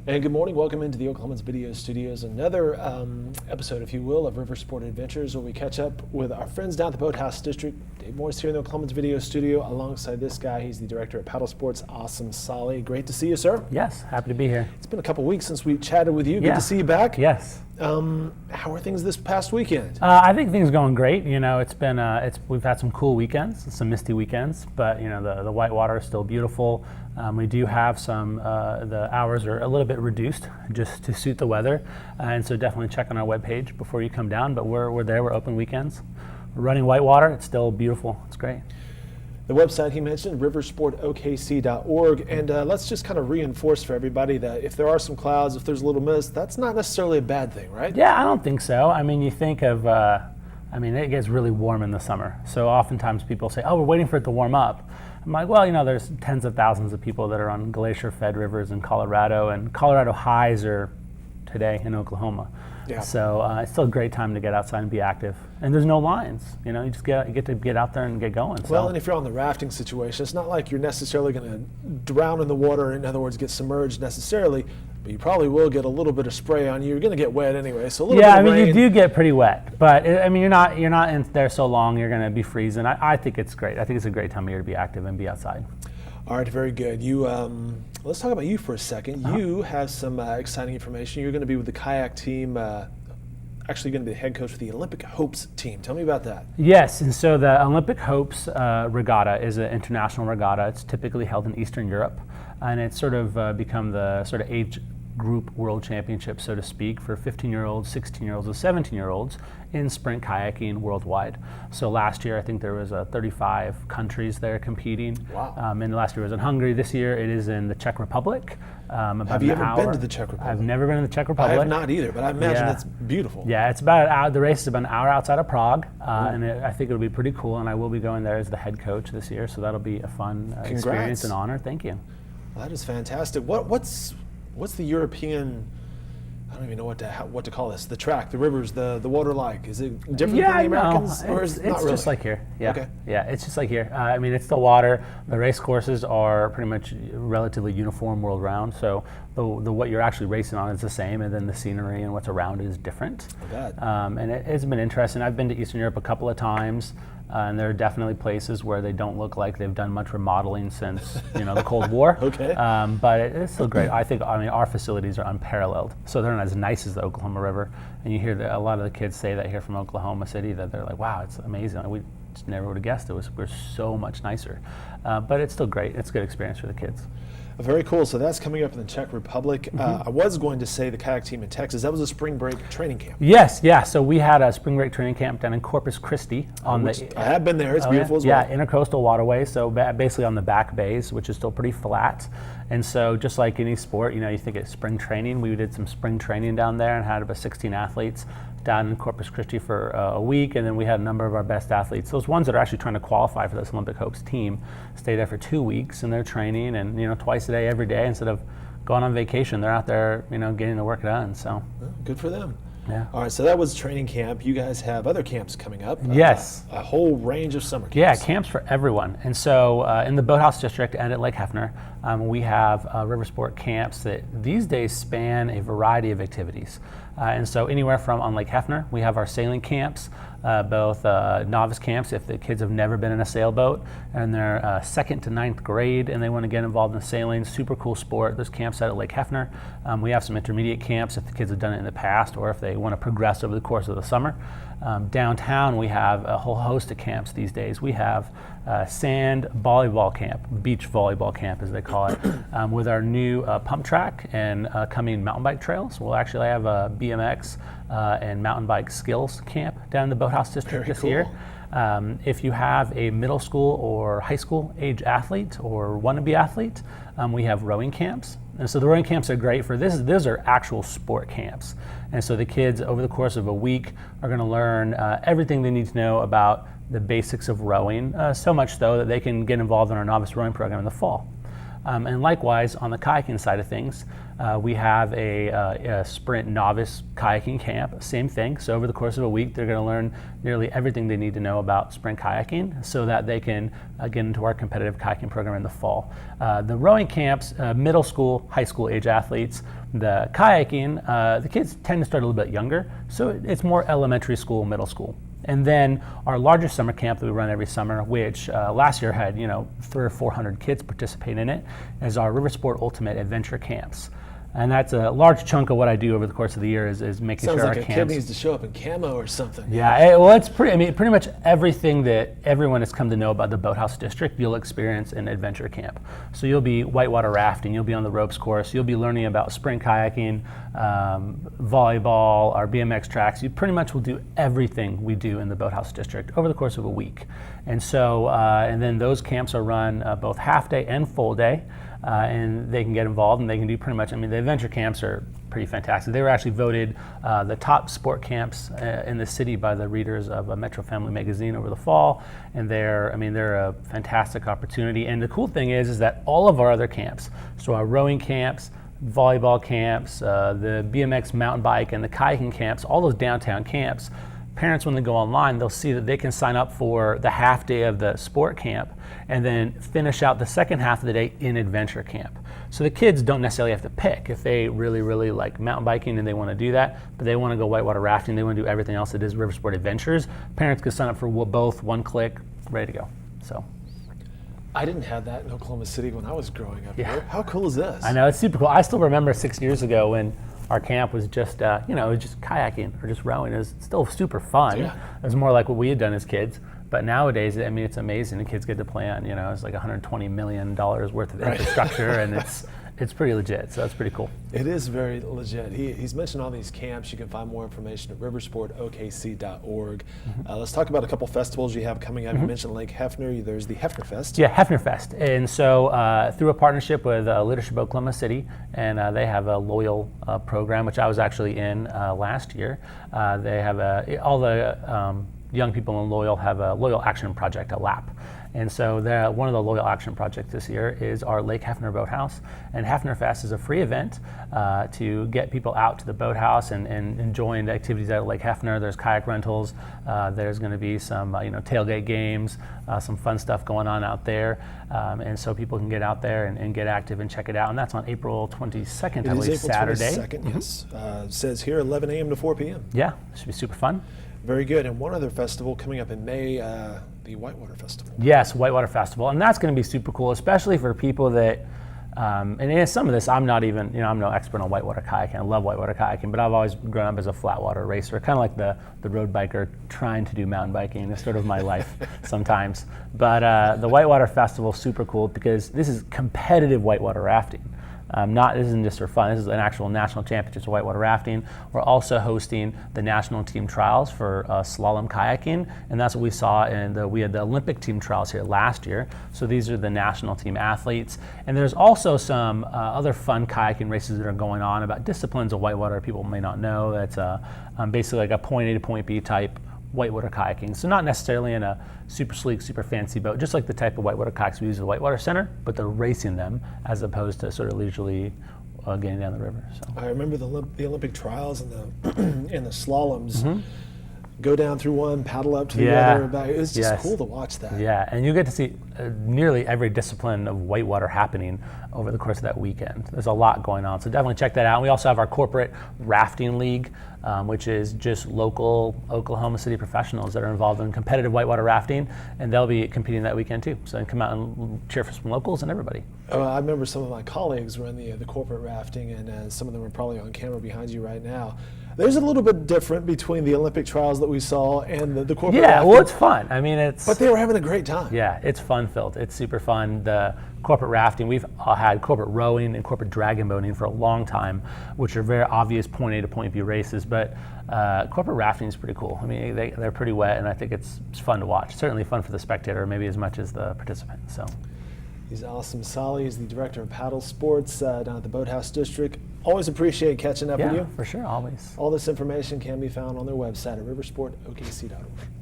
And good morning. Welcome into the Oklahoman's Video Studios. Another episode, if you will, of Riversport Adventures, where we catch up with our friends down at the Boathouse District. Dave Morris here in the Oklahoman's Video Studio alongside this guy. He's the director at Paddle Sports, Awesome Solly. Great to see you, sir. Yes, happy to be here. It's been a couple weeks since we chatted with you. Good to see you back. Yes. How are things this past weekend? I think things are going great. You know, it's been we've had some cool weekends, some misty weekends, but you know the white water is still beautiful. We do have some the hours are a little bit reduced just to suit the weather, and so definitely check on our webpage before you come down. But we're there. We're open weekends. We're running white water. It's still beautiful. It's great. The website he mentioned, riversportokc.org, and let's just kind of reinforce for everybody that if there are some clouds, if there's a little mist, that's not necessarily a bad thing, right? Yeah, I don't think so. I mean, you think of, it gets really warm in the summer, so oftentimes people say, oh, we're waiting for it to warm up. I'm like, well, you know, there's tens of thousands of people that are on glacier-fed rivers in Colorado, and Colorado highs are today in Oklahoma. Yeah. So it's still a great time to get outside and be active. And there's no lines. You know, you just get to get out there and get going. Well, and if you're on the rafting situation, it's not like you're necessarily going to drown in the water, in other words, get submerged necessarily, but you probably will get a little bit of spray on you. You're going to get wet anyway, so a little bit of rain. You do get pretty wet, but you're not in there so long, you're going to be freezing. I think it's great. I think it's a great time of year to be active and be outside. All right, very good. You, let's talk about you for a second. You have some exciting information. You're going to be with the kayak team, actually going to be the head coach for the Olympic Hopes team. Tell me about that. Yes, and so the Olympic Hopes regatta is an international regatta. It's typically held in Eastern Europe, and it's sort of become the sort of age group world championship, so to speak, for 15-year-olds, 16-year-olds, and 17-year-olds in sprint kayaking worldwide. So last year, I think there was 35 countries there competing. Wow. And last year was in Hungary. This year, it is in the Czech Republic. Have you ever been to the Czech Republic? I've never been to the Czech Republic. I have not either, but I imagine it's beautiful. Yeah, it's about an hour. The race is about an hour outside of Prague, and I think it'll be pretty cool. And I will be going there as the head coach this year, so that'll be a fun experience and honor. Thank you. Well, that is fantastic. What's the European? I don't even know what to call this. The track, the rivers, the water like. Is it different from the Americans? No, or it's not really? Just like here. Yeah. Okay. Yeah, it's just like here. It's the water. The race courses are pretty much relatively uniform world round. So the what you're actually racing on is the same, and then the scenery and what's around it is different. I bet. And it's been interesting. I've been to Eastern Europe a couple of times. And there are definitely places where they don't look like they've done much remodeling since the Cold War. Okay. But it's still great. I think our facilities are unparalleled. So they're not as nice as the Oklahoma River. And you hear a lot of the kids say that here from Oklahoma City, that they're like, wow, it's amazing. We just never would have guessed we're so much nicer. But it's still great. It's a good experience for the kids. Very cool. So that's coming up in the Czech Republic. I was going to say the kayak team in Texas. That was a spring break training camp. Yes, yeah. So we had a spring break training camp down in Corpus Christi. I have been there. It's beautiful as well. Yeah, intercoastal waterway. So basically on the back bays, which is still pretty flat. And so just like any sport, you think it's spring training. We did some spring training down there and had about 16 athletes down in Corpus Christi for a week, and then we had a number of our best athletes. Those ones that are actually trying to qualify for this Olympic Hopes team stay there for 2 weeks, and they're training, and twice a day, every day, instead of going on vacation. They're out there, getting the work done. So good for them. Yeah. All right, so that was training camp. You guys have other camps coming up. Yes. A whole range of summer camps. Yeah, camps for everyone. And so in the Boathouse District and at Lake Hefner, we have river sport camps that these days span a variety of activities. And so anywhere from on Lake Hefner, we have our sailing camps, both novice camps if the kids have never been in a sailboat and they're 2nd to 9th grade and they want to get involved in sailing. Super cool sport. There's camps out at Lake Hefner. We have some intermediate camps if the kids have done it in the past or if they want to progress over the course of the summer. Downtown we have a whole host of camps these days. We have sand volleyball camp, beach volleyball camp as they call it, with our new pump track and coming mountain bike trails. We'll actually have a BMX and mountain bike skills camp down in the Boathouse District this year. If you have a middle school or high school age athlete or wannabe athlete, we have rowing camps. And so the rowing camps are great for this. Those are actual sport camps. And so the kids over the course of a week are going to learn everything they need to know about the basics of rowing, so much so that they can get involved in our novice rowing program in the fall. And likewise, on the kayaking side of things, we have a sprint novice kayaking camp, same thing. So over the course of a week, they're going to learn nearly everything they need to know about sprint kayaking so that they can get into our competitive kayaking program in the fall. The rowing camps, middle school, high school age athletes. The kayaking, the kids tend to start a little bit younger, so it's more elementary school, middle school. And then our largest summer camp that we run every summer, which last year had 300 or 400 kids participate in it, is our Riversport Ultimate Adventure Camps. And that's a large chunk of what I do over the course of the year is making Sounds sure like our a camps. kid needs to show up in camo or something. Yeah, well, it's pretty much everything that everyone has come to know about the Boathouse district, you'll experience in adventure camp. So you'll be whitewater rafting, you'll be on the ropes course, you'll be learning about sprint kayaking, volleyball, our BMX tracks. You pretty much will do everything we do in the Boathouse district over the course of a week. And so, and then those camps are run both half day and full day. And they can get involved and they can do pretty much, the adventure camps are pretty fantastic. They were actually voted the top sport camps in the city by the readers of Metro Family magazine over the fall. And they're a fantastic opportunity. And the cool thing is that all of our other camps, so our rowing camps, volleyball camps, the BMX mountain bike and the kayaking camps, all those downtown camps, parents, when they go online, they'll see that they can sign up for the half day of the sport camp and then finish out the second half of the day in adventure camp. So the kids don't necessarily have to pick if they really, really like mountain biking and they want to do that, but they want to go whitewater rafting, they want to do everything else that is Riversport Adventures. Parents can sign up for both, one click, ready to go. So. I didn't have that in Oklahoma City when I was growing up. Yeah. Here. How cool is this? I know, it's super cool. I still remember 6 years ago when our camp was just, it was just kayaking or just rowing. It was still super fun. Yeah. It was more like what we had done as kids. But nowadays, it's amazing. The kids get to play on, it's like $120 million worth of infrastructure, and it's pretty legit. So it's pretty cool. It is very legit. He's mentioned all these camps. You can find more information at riversportokc.org. Let's talk about a couple festivals you have coming up. You mentioned Lake Hefner. There's the Hefner Fest. Yeah, Hefner Fest. And so through a partnership with Leadership Oklahoma City, and they have a loyal program, which I was actually in last year. They have all the young people in Loyal have a Loyal Action Project, a LAP. And so one of the Loyal Action Projects this year is our Lake Hefner Boathouse. And Hefner Fest is a free event to get people out to the boathouse and enjoying the activities at Lake Hefner. There's kayak rentals. There's going to be some tailgate games, some fun stuff going on out there. And so people can get out there and get active and check it out. And that's on April 22nd, I believe, Saturday. April 22nd, yes. It says here 11 a.m. to 4 p.m. Yeah, it should be super fun. Very good. And one other festival coming up in May, the Whitewater Festival. Yes, Whitewater Festival. And that's going to be super cool, especially for people that, and some of this, I'm not even, I'm no expert on whitewater kayaking. I love whitewater kayaking, but I've always grown up as a flatwater racer, kind of like the road biker trying to do mountain biking. It's sort of my life sometimes. But the Whitewater Festival is super cool because this is competitive whitewater rafting. This isn't just for fun. This is an actual national championships of whitewater rafting. We're also hosting the national team trials for slalom kayaking, and that's what we saw we had the Olympic team trials here last year. So these are the national team athletes, and there's also some other fun kayaking races that are going on about disciplines of whitewater people may not know. That's basically like a point A to point B type whitewater kayaking. So not necessarily in a super sleek, super fancy boat, just like the type of whitewater kayaks we use at the Whitewater Center, but they're racing them as opposed to sort of leisurely getting down the river. So I remember the Olympic trials and the slaloms. Go down through one, paddle up to the other. It was just cool to watch that. Yeah, and you get to see nearly every discipline of whitewater happening over the course of that weekend. There's a lot going on, so definitely check that out. We also have our corporate rafting league, which is just local Oklahoma City professionals that are involved in competitive whitewater rafting, and they'll be competing that weekend too. So come out and cheer for some locals and everybody. I remember some of my colleagues run the corporate rafting, and some of them are probably on camera behind you right now. There's a little bit different between the Olympic trials that we saw and the corporate rafting. Well, it's fun. But they were having a great time. Yeah, it's fun-filled. It's super fun. The corporate rafting, we've had corporate rowing and corporate dragon boating for a long time, which are very obvious point A to point B races, but corporate rafting is pretty cool. They're pretty wet, and I think it's fun to watch. Certainly fun for the spectator, maybe as much as the participant. So. He's Allison Solly. He's the director of paddle sports down at the Boathouse District. Always appreciate catching up with you. Yeah, for sure, always. All this information can be found on their website at riversportokc.org.